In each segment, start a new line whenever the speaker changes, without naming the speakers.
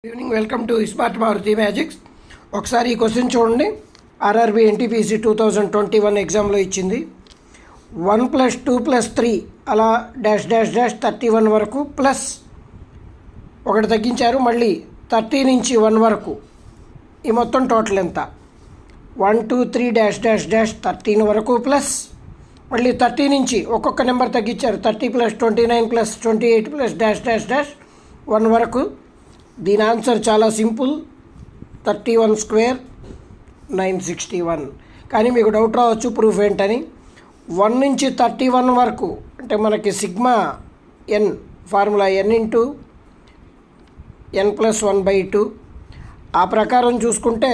Evening welcome to smart Maruti magics. ఒకసారి ఈ question చూడండి. ఆర్ఆర్బి ఎన్టీపీసీ 2021 ఎగ్జామ్లో ఇచ్చింది. 1 + 2 + 3 అలా డాష్ డాష్ డాష్ 31 వరకు ప్లస్ ఒకటి తగ్గించారు. మళ్ళీ 30 నుంచి 1 వరకు ఈ మొత్తం టోటల్ ఎంత? 1 2 3 డాష్ డాష్ డాష్ 13 వరకు ప్లస్ మళ్ళీ 30 నుంచి ఒక్కొక్క నెంబర్ తగ్గించారు. 30 + 29 + 28 + డాష్ డాష్ డాష్ 1 వరకు. దీని ఆన్సర్ చాలా సింపుల్, 31² 961. కానీ మీకు డౌట్ రావచ్చు ప్రూఫ్ ఏంటని. 1 నుంచి 31 వరకు అంటే మనకి సిగ్మా ఎన్ ఫార్ములా n × n + 1/2. ఆ ప్రకారం చూసుకుంటే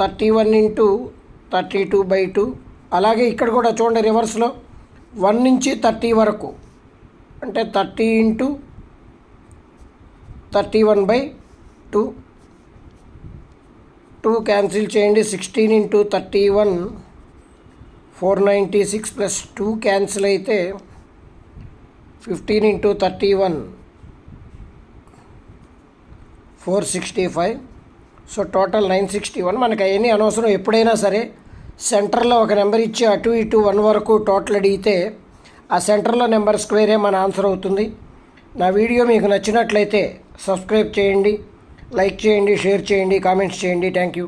31 × 32/2. అలాగే ఇక్కడ కూడా చూడండి రివర్స్లో 1 నుంచి 30 వరకు అంటే 30 × 31/2. 2 క్యాన్సిల్ చేయండి. 16 × 31 496 + 2 క్యాన్సిల్ అయితే 15 × 31 465. So total 961. మనకు అవన్నీ అనవసరం. ఎప్పుడైనా సరే సెంటర్లో ఒక నెంబర్ ఇచ్చి అటు ఇటు 1 వరకు టోటల్ అడిగితే ఆ సెంటర్లో నెంబర్ స్క్వేరే మన ఆన్సర్ అవుతుంది. నా వీడియో మీకు నచ్చినట్లయితే సబ్స్క్రైబ్ చేయండి, లైక్ చేయండి, షేర్ చేయండి, కామెంట్స్ చేయండి. Thank you.